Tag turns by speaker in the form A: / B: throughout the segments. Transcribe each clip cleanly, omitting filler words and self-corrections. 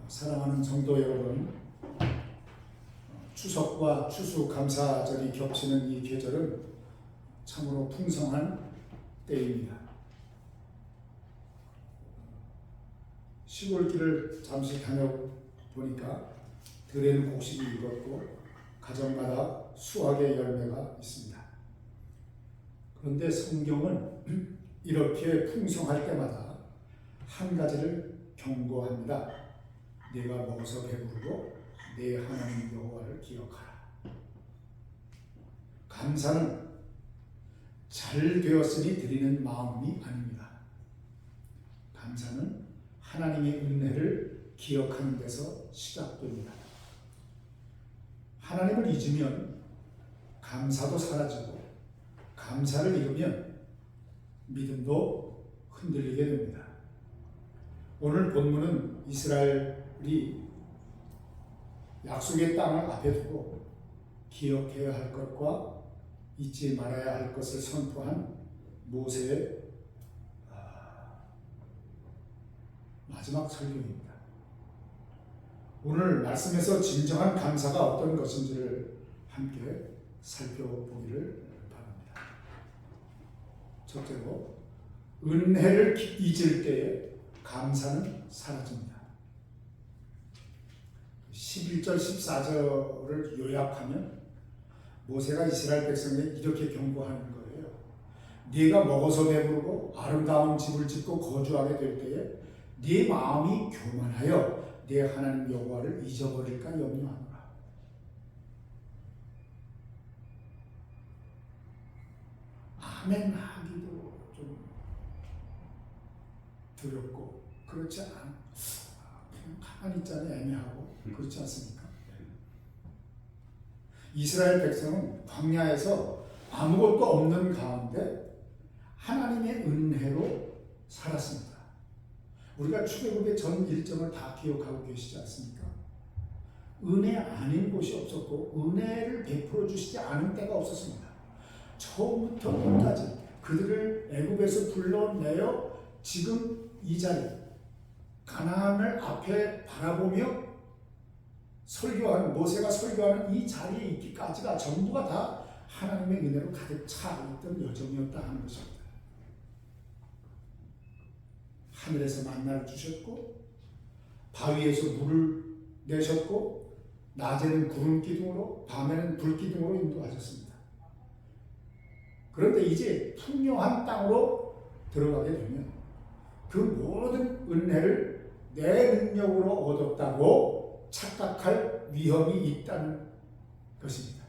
A: 사랑하는 성도 여러분, 추석과 추수감사절이 겹치는 이 계절은 참으로 풍성한 때입니다. 시골길을 잠시 다녀보니까 들에는 곡식이 익었고 가정마다 수확의 열매가 있습니다. 그런데 성경은 이렇게 풍성할 때마다 한 가지를 경고합니다. 내가 먹어서 배부르고 내 하나님 여호와를 기억하라. 감사는 잘 되었으니 드리는 마음이 아닙니다. 감사는 하나님의 은혜를 기억하는 데서 시작됩니다. 하나님을 잊으면 감사도 사라지고 감사를 잃으면 믿음도 흔들리게 됩니다. 오늘 본문은 이스라엘이 약속의 땅을 앞에 두고 기억해야 할 것과 잊지 말아야 할 것을 선포한 모세의 마지막 설교입니다. 오늘 말씀에서 진정한 감사가 어떤 것인지를 함께 살펴보기를 바랍니다. 첫째로, 은혜를 잊을 때에 감사는 사라집니다. 11절 14절을 요약하면 모세가 이스라엘 백성에게 이렇게 경고하는 거예요. 네가 먹어서 배부르고 아름다운 집을 짓고 거주하게 될 때에 네 마음이 교만하여 내 하나님 여호와를 잊어버릴까 염려하노라. 아멘 하기도 좀 두렵고 그렇지 않아. 그냥 가만히 있자니 애매하고 그렇지 않습니까? 이스라엘 백성은 광야에서 아무것도 없는 가운데 하나님의 은혜로 살았습니다. 우리가 출애굽의 전 일정을 다 기억하고 계시지 않습니까? 은혜 아닌 곳이 없었고 은혜를 베풀어 주시지 않은 때가 없었습니다. 처음부터 끝까지 그들을 애굽에서 불러내어 지금 이 자리 가나안을 앞에 바라보며 설교하는 모세가 설교하는 이 자리에 있기까지가 전부가 다 하나님의 은혜로 가득 차 있던 여정이었다 하는 것입니다. 하늘에서 만나를 주셨고 바위에서 물을 내셨고 낮에는 구름 기둥으로 밤에는 불 기둥으로 인도하셨습니다. 그런데 이제 풍요한 땅으로 들어가게 되면 그 모든 은혜를 내 능력으로 얻었다고 착각할 위험이 있다는 것입니다.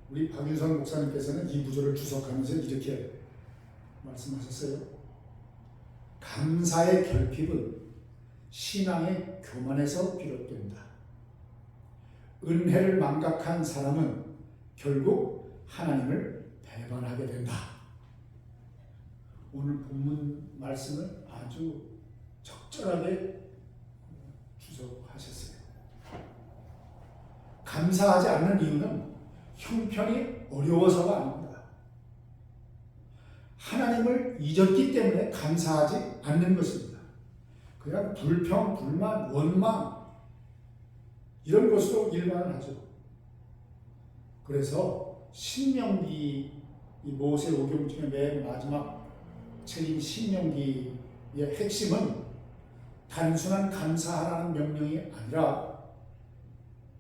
A: 우리 박윤선 목사님께서는 이 구절을 주석하면서 이렇게 말씀하셨어요. 감사의 결핍은 신앙의 교만에서 비롯된다. 은혜를 망각한 사람은 결국 하나님을 배반하게 된다. 오늘 본문 말씀을 아주 적절하게 주석하셨어요. 감사하지 않는 이유는 형편이 어려워서가 아닙니다. 하나님을 잊었기 때문에 감사하지 않는 것입니다. 그냥 불평, 불만, 원망 이런 것으로 일반을 하죠. 그래서 신명기 이 모세 오경 중에 맨 마지막 책인 신명기의 핵심은 단순한 감사하라는 명령이 아니라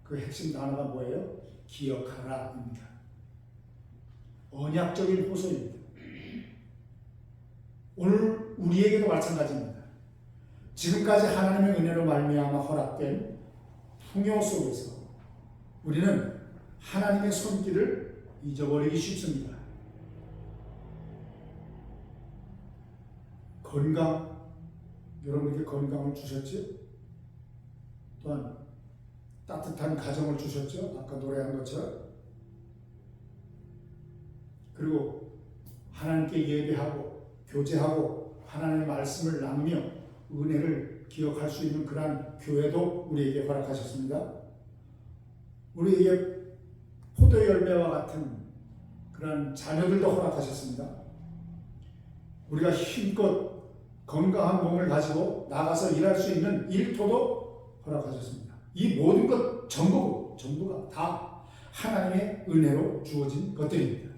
A: 그 핵심 단어가 뭐예요? 기억하라입니다. 언약적인 호소입니다. 오늘 우리에게도 마찬가지입니다. 지금까지 하나님의 은혜로 말미암아 허락된 풍요 속에서 우리는 하나님의 손길을 잊어버리기 쉽습니다. 건강, 여러분에게 건강을 주셨죠? 또한 따뜻한 가정을 주셨죠? 아까 노래한 것처럼. 그리고 하나님께 예배하고 교제하고 하나님의 말씀을 나누며 은혜를 기억할 수 있는 그러한 교회도 우리에게 허락하셨습니다. 우리에게 포도 열매와 같은 그런 자녀들도 허락하셨습니다. 우리가 힘껏 건강한 몸을 가지고 나가서 일할 수 있는 일터도 허락하셨습니다. 이 모든 것 전부가 다 하나님의 은혜로 주어진 것들입니다.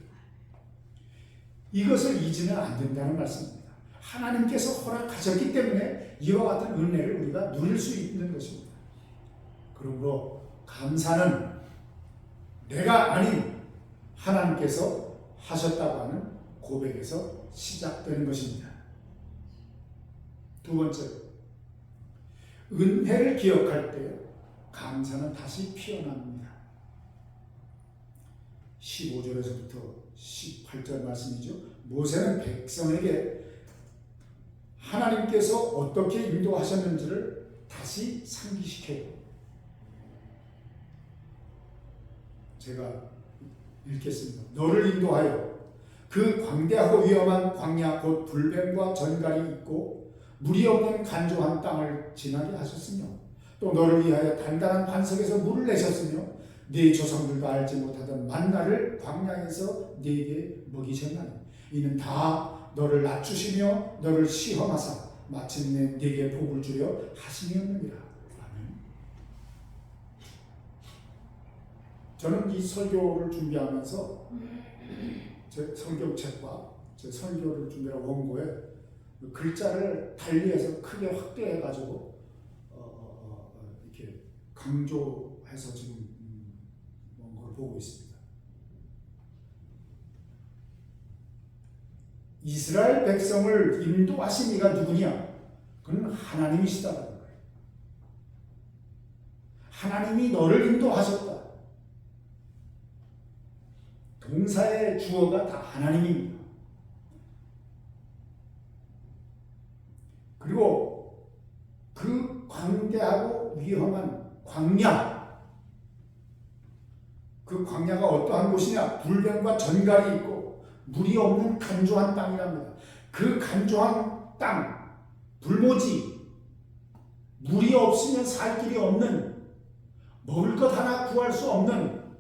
A: 이것을 잊으면 안 된다는 말씀입니다. 하나님께서 허락하셨기 때문에 이와 같은 은혜를 우리가 누릴 수 있는 것입니다. 그러므로 감사는 내가 아닌 하나님께서 하셨다고 하는 고백에서 시작되는 것입니다. 두 번째, 은혜를 기억할 때 감사는 다시 피어납니다. 15절에서부터 18절 말씀이죠. 모세는 백성에게 하나님께서 어떻게 인도하셨는지를 다시 상기시켜요. 제가 읽겠습니다. 너를 인도하여 그 광대하고 위험한 광야 곧 불뱀과 전갈이 있고 물이 없는 간조한 땅을 지나게 하셨으며 또 너를 위하여 단단한 반석에서 물을 내셨으며 네 조상들과 알지 못하던 만나를 광야에서 네게 먹이셨나니 이는 다 너를 낮추시며 너를 시험하사 마침내 네게 복을 주려 하심이었느니라. 아멘. 저는 이 설교를 준비하면서 제 성경책과 제 설교를 준비한 원고에 글자를 달리해서 크게 확대해가지고 이렇게 강조해서 지금 원고를 보고 있습니다. 이스라엘 백성을 인도하신 이가 누구냐? 그는 하나님이시다는 거예요. 하나님이 너를 인도하셨다. 동사의 주어가 다 하나님입니다. 그리고 그 광대하고 위험한 광야, 그 광야가 어떠한 곳이냐? 불뱀과 전갈이 있고 물이 없는 간조한 땅이랍니다. 그 간조한 땅, 불모지, 물이 없으면 살 길이 없는, 먹을 것 하나 구할 수 없는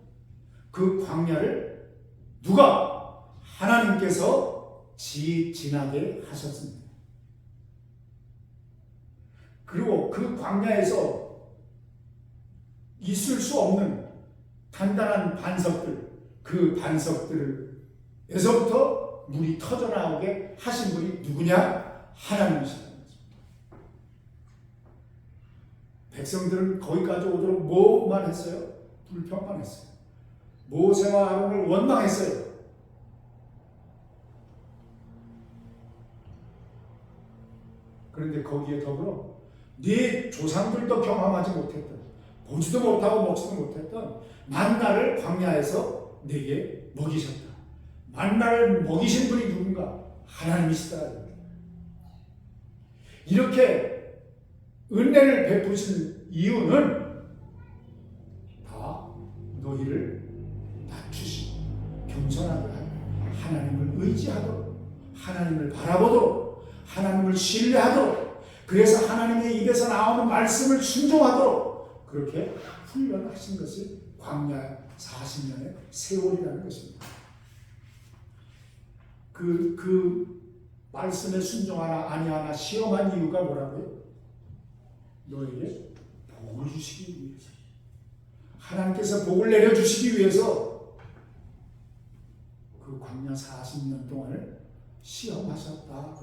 A: 그 광야를 누가? 하나님께서 지나게 하셨습니다. 그리고 그 광야에서 있을 수 없는 단단한 반석들, 그 반석들에서부터 물이 터져나오게 하신 분이 누구냐? 하나님이시다. 백성들은 거기까지 오도록 뭐만 했어요? 불평만 했어요. 모세와 아론을 원망했어요. 그런데 거기에 더불어 네 조상들도 경험하지 못했던, 보지도 못하고 먹지도 못했던 만나를 광야에서 네게 먹이셨다. 만나를 먹이신 분이 누군가? 하나님이시다. 이렇게 은혜를 베푸신 이유는 다 너희를 낮추시고 겸손하게 하고 하나님을 의지하도록, 하나님을 바라보도록, 하나님을 신뢰하도록, 그래서 하나님의 입에서 나오는 말씀을 순종하도록 그렇게 훈련하신 것이 광야 40년의 세월이라는 것입니다. 그 말씀에 순종하나 아니하나 시험한 이유가 뭐라고요? 너에게 복을 주시기 위해서, 하나님께서 복을 내려주시기 위해서 그 광야 40년 동안을 시험하셨다.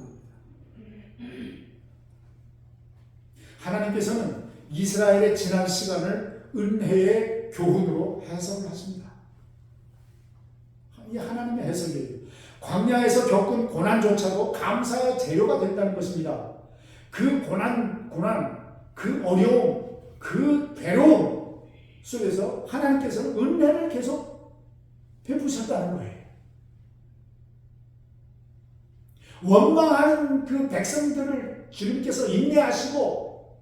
A: 하나님께서는 이스라엘의 지난 시간을 은혜의 교훈으로 해석을 하십니다. 이 하나님의 해석이에요. 광야에서 겪은 고난조차도 감사의 재료가 된다는 것입니다. 그 고난, 그 어려움, 그 괴로움 속에서 하나님께서는 은혜를 계속 베푸셨다는 거예요. 원망하는 그 백성들을 주님께서 인내하시고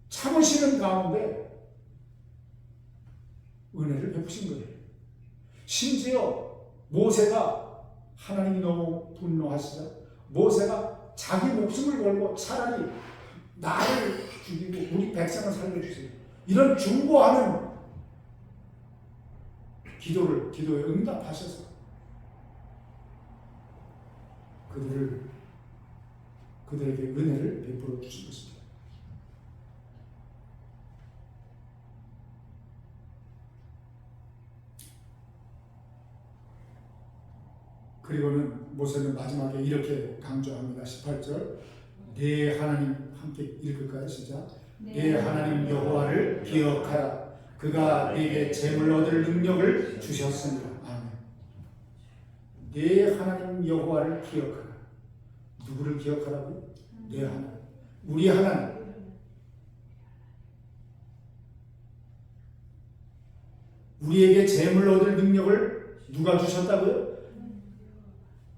A: 참으시는 가운데 은혜를 베푸신 거예요. 심지어 모세가, 하나님이 너무 분노하시자 모세가 자기 목숨을 걸고 차라리 나를 죽이고 우리 백성을 살려주세요, 이런 중보하는 기도에 응답하셔서 그들을 그들에게 은혜를 베풀어 주신 것입니다. 그리고는 모세는 마지막에 이렇게 강조합니다. 18절 내 하나님 함께 읽을까요? 시작. 내 하나님 여호와를 기억하라. 그가 네게 재물 얻을 능력을 주셨습니다. 아멘. 내 하나님 여호와를 기억하라. 누구를 기억하라고요? 내 하나님. 우리 하나님. 우리에게 재물 얻을 능력을 누가 주셨다고요?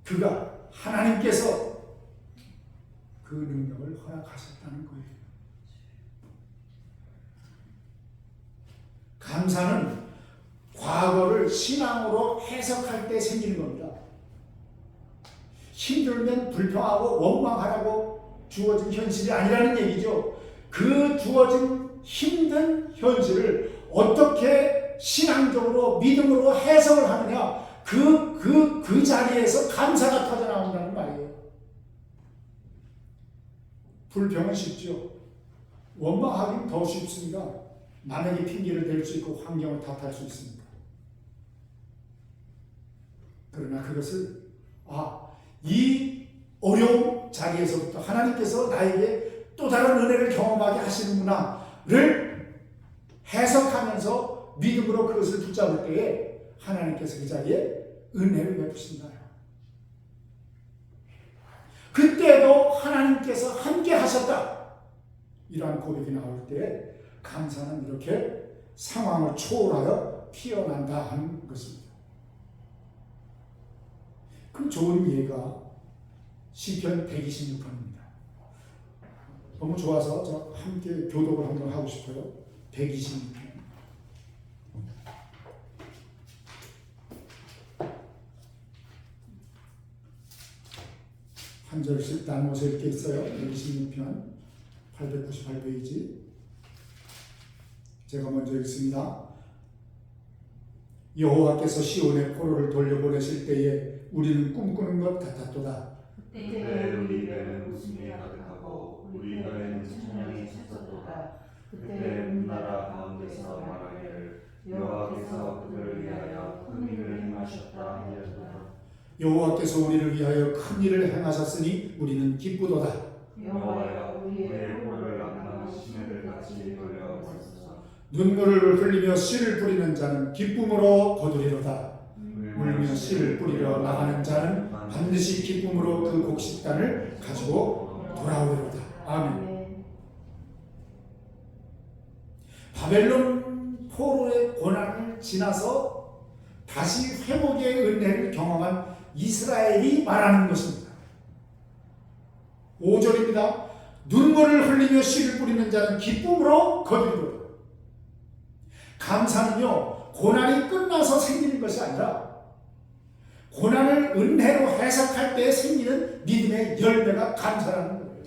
A: 그가 하나님께서 그 능력을 허락하셨다는 거예요. 감사는 과거를 신앙으로 해석할 때 생기는 겁니다. 힘들면 불평하고 원망하라고 주어진 현실이 아니라는 얘기죠. 그 주어진 힘든 현실을 어떻게 신앙적으로 믿음으로 해석을 하느냐, 그 자리에서 감사가 터져나온다는 말이에요. 불평은 쉽죠. 원망하기는 더 쉽습니다. 남에게 핑계를 댈 수 있고 환경을 탓할 수 있습니다. 그러나 그것을 이 어려운 자리에서부터 하나님께서 나에게 또 다른 은혜를 경험하게 하시는구나를 해석하면서 믿음으로 그것을 붙잡을 때에 하나님께서 그 자리에 은혜를 베푸신다. 그때도 하나님께서 함께 하셨다. 이러한 고백이 나올 때 감사는 이렇게 상황을 초월하여 피어난다 하는 것입니다. 그 좋은 예가 시편 126편입니다. 너무 좋아서 저 함께 교독을 한번 하고 싶어요. 126편. 한 절씩 나누어서 이렇게 있어요. 126편 898페이지. 제가 먼저 읽습니다. 여호와께서 시온의 포로를 돌려보내실 때에 우리는 꿈꾸는 것 같았도다.
B: 그때 우리 배는 웃음이 가득하고 우리 혀에는 찬양이 찼었도다. 그때 온 나라 가운데서 말하기를 여호와께서 그들을 위하여 큰 일을 행하셨다 하였도다.
A: 여호와께서 우리를 위하여 큰 일을 행하셨으니 우리는 기쁘도다.
B: 여호와여 우리의 꼴을 악한 시내들같이 돌려버리소서.
A: 눈물을 흘리며 씨를 뿌리는 자는 기쁨으로 거두리로다. 울며 씨를 뿌리러 나가는 자는 반드시 기쁨으로 그 곡식단을 가지고 돌아오리로다. 아멘. 바벨론 포로의 고난을 지나서 다시 회복의 은혜를 경험한 이스라엘이 말하는 것입니다. 5절입니다. 눈물을 흘리며 씨를 뿌리는 자는 기쁨으로 거두리로다. 감사는요, 고난이 끝나서 생기는 것이 아니라 고난을 은혜로 해석할 때 생기는 믿음의 열매가 감사라는 거예요.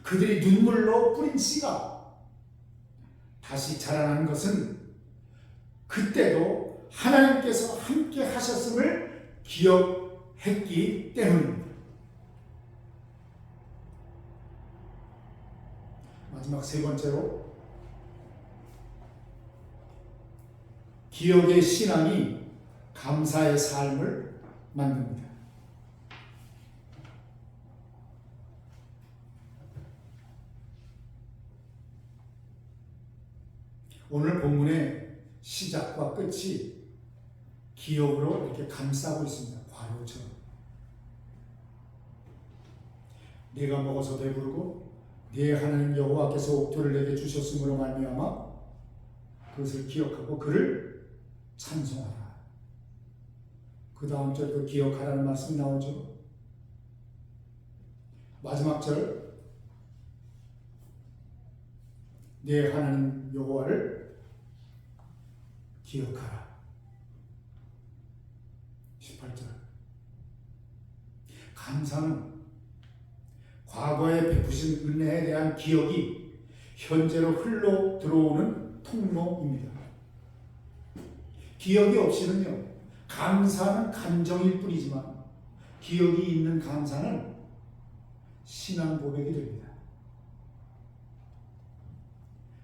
A: 그들이 눈물로 뿌린 씨가 다시 자라나는 것은 그때도 하나님께서 함께 하셨음을 기억했기 때문입니다. 마지막 세 번째로, 기억의 신앙이 감사의 삶을 만듭니다. 오늘 본문의 시작과 끝이 기억으로 이렇게 감싸고 있습니다. 과로처럼. 내가 먹어서 배부르고 네 하나님 여호와께서 옥토를 내게 주셨으므로 말미암아 그것을 기억하고 그를 찬송하라. 그 다음 절도 기억하라는 말씀이 나오죠. 마지막 절, 네 하나님 여호와를 기억하라. 18절. 감사는 과거에 베푸신 은혜에 대한 기억이 현재로 흘러 들어오는 통로입니다. 기억이 없이는요, 감사는 감정일 뿐이지만 기억이 있는 감사는 신앙 고백이 됩니다.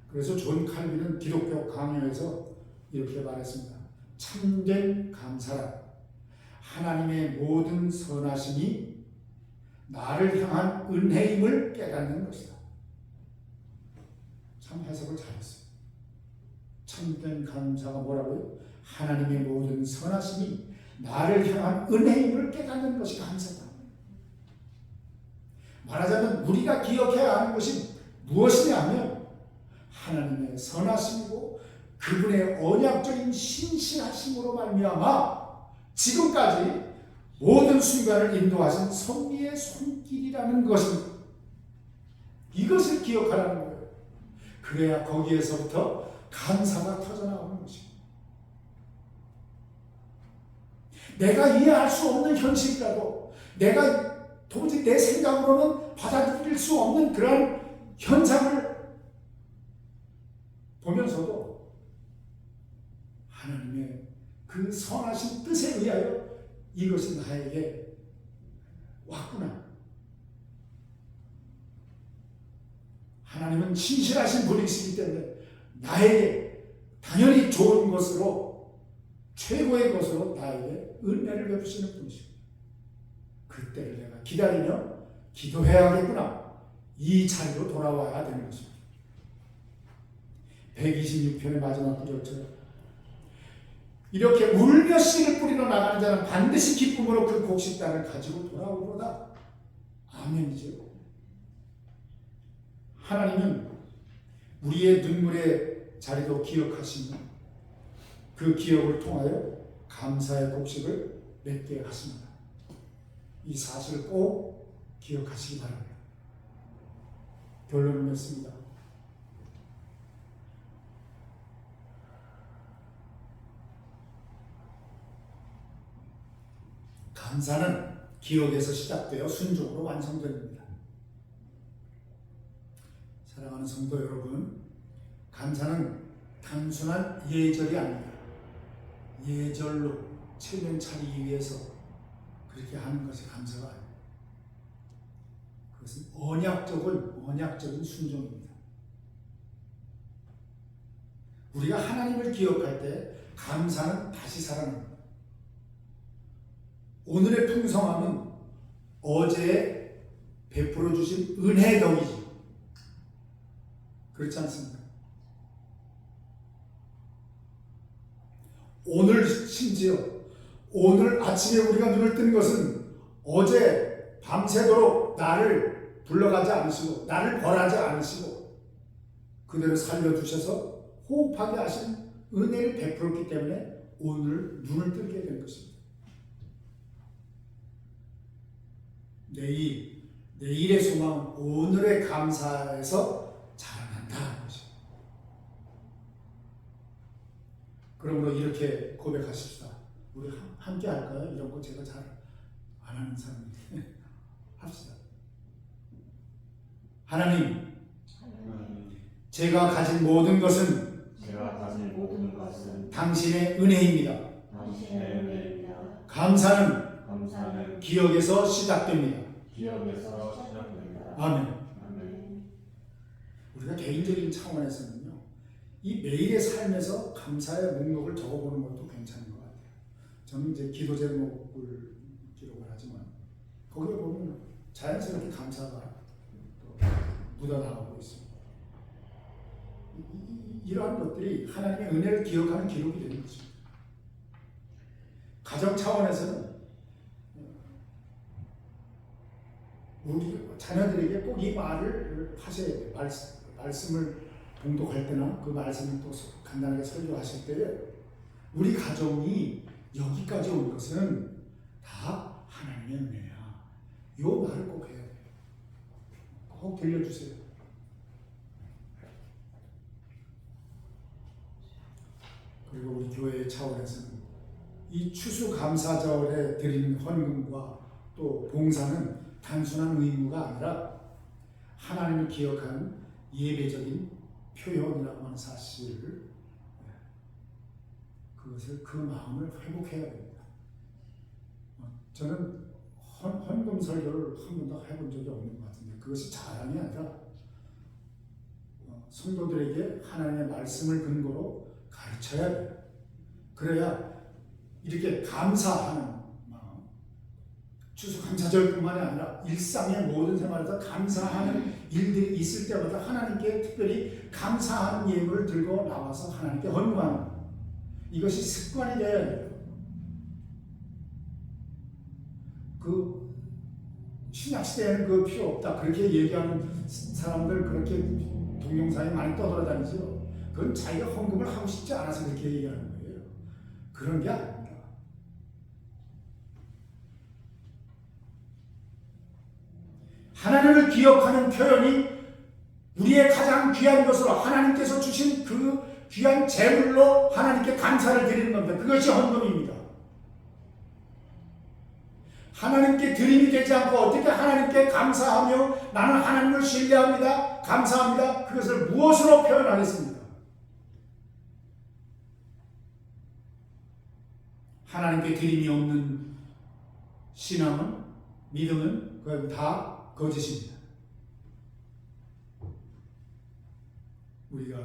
A: 그래서 존 칼빈은 기독교 강요에서 이렇게 말했습니다. 참된 감사란 하나님의 모든 선하심이 나를 향한 은혜임을 깨닫는 것이다. 참 해석을 잘했어요. 참된 감사가 뭐라고요? 하나님의 모든 선하심이 나를 향한 은혜임을 깨닫는 것이 감사다. 말하자면 우리가 기억해야 하는 것이 무엇이냐면 하나님의 선하심이고 그분의 언약적인 신실하심으로 말미암아 지금까지 모든 순간을 인도하신 섭리의 손길이라는 것입니다. 이것을 기억하라는 거예요. 그래야 거기에서부터 감사가 터져나오는 것입니다. 내가 이해할 수 없는 현실이라도 내가 도무지 내 생각으로는 받아들일 수 없는 그런 현상을 보면서도 하나님의 그 선하신 뜻에 의하여 이것이 나에게 왔구나. 하나님은 신실하신 분이시기 때문에 나에게 당연히 좋은 것으로 최고의 것으로 나에게 은혜를 베푸시는 분이십니다. 그때를 내가 기다리며 기도해야겠구나. 이 자리로 돌아와야 되는 것입니다. 126편의 마지막 구절처럼 이렇게 울며 씨를 뿌리러 나가는 자는 반드시 기쁨으로 그 곡식단을 가지고 돌아오리로다. 아멘이죠. 하나님은 우리의 눈물의 자리도 기억하시며 그 기억을 통하여 감사의 곡식을 맺게 하십니다. 이 사실을 꼭 기억하시기 바랍니다. 결론을 맺습니다. 감사는 기억에서 시작되어 순종으로 완성됩니다. 사랑하는 성도 여러분, 감사는 단순한 예절이 아닙니다. 예절로 체면 차리기 위해서 그렇게 하는 것이 감사가 아닙니다. 그것은 언약적인 순종입니다. 우리가 하나님을 기억할 때 감사는 다시 살아납니다. 오늘의 풍성함은 어제 베풀어 주신 은혜의 덕이지. 그렇지 않습니까? 오늘 심지어 오늘 아침에 우리가 눈을 뜬 것은 어제 밤새도록 나를 불러가지 않으시고 나를 벌하지 않으시고 그대로 살려두셔서 호흡하게 하신 은혜를 베풀었기 때문에 오늘 눈을 뜨게 된 것입니다. 내일의 소망은 오늘의 감사에서 자라난다는 것입니다. 그러므로 이렇게 고백하십시다. 우리 함께 할까요? 이런 거 제가 잘 안 하는 사람인데 합시다. 하나님, 제가 가진 모든 것은 당신의 은혜입니다. 감사는 기억에서 시작됩니다. 아멘. 우리가 개인적인 차원에서는요, 이 매일의 삶에서 감사의 목록을 적어보는 것도 괜찮은 것 같아요. 저는 이제 기도 제목을 기록을 하지만 거기에 보면 자연스럽게 감사가 또 묻어나오고 있습니다. 이러한 것들이 하나님의 은혜를 기억하는 기록이 되는 것입니다. 가정 차원에서는 우리 자녀들에게 꼭 이 말을 하셔야 돼요. 말씀을 봉독할 때나 그 말씀을 또 간단하게 설교하실 때에 우리 가정이 여기까지 온 것은 다 하나님의 은혜야. 이 말을 꼭 해야 돼요. 꼭 들려주세요. 그리고 우리 교회의 차원에서는 이 추수감사절에 드리는 헌금과 또 봉사는 단순한 의무가 아니라 하나님을 기억하는 예배적인 표현이라고 하는 사실을, 그것을 그 마음을 회복해야 됩니다. 저는 헌금 설교를 한 번도 해본 적이 없는 것 같은데 그것이 자랑이 아니라 성도들에게 하나님의 말씀을 근거로 가르쳐야 돼요. 그래야 이렇게 감사하는 마음, 추수감사절뿐만이 아니라 일상의 모든 생활에서 감사하는 일들이 있을 때마다 하나님께 특별히 감사하는 예물을 들고 나와서 하나님께 헌금하는 것. 이것이 습관이 되어야 돼요. 그 신약시대에는 그 필요 없다 그렇게 얘기하는 사람들 그렇게 동영상에 많이 떠돌아다니죠. 그건 자기가 헌금을 하고 싶지 않아서 그렇게 얘기하는 거예요. 그런 게 아닙니다. 하나님을 기억하는 표현이 우리의 가장 귀한 것으로 하나님께서 주신 그 귀한 재물로 하나님께 감사를 드리는 겁니다. 그것이 헌금입니다. 하나님께 드림이 되지 않고 어떻게 하나님께 감사하며 나는 하나님을 신뢰합니다. 감사합니다. 그것을 무엇으로 표현하겠습니까? 하나님께 드림이 없는 신앙은, 믿음은 그건 다 거짓입니다. 우리가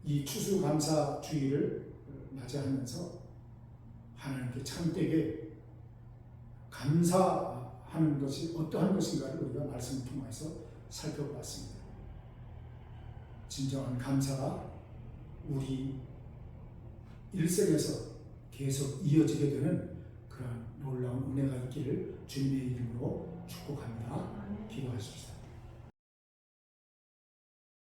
A: 이 추수감사주의를 맞이하면서 하나님께 참되게 감사하는 것이 어떠한 것인가를 우리가 말씀을 통해서 살펴봤습니다. 진정한 감사가 우리 일생에서 계속 이어지게 되는 그런 놀라운 은혜가 있기를 주님의 이름으로 축복합니다. 기도하십시다.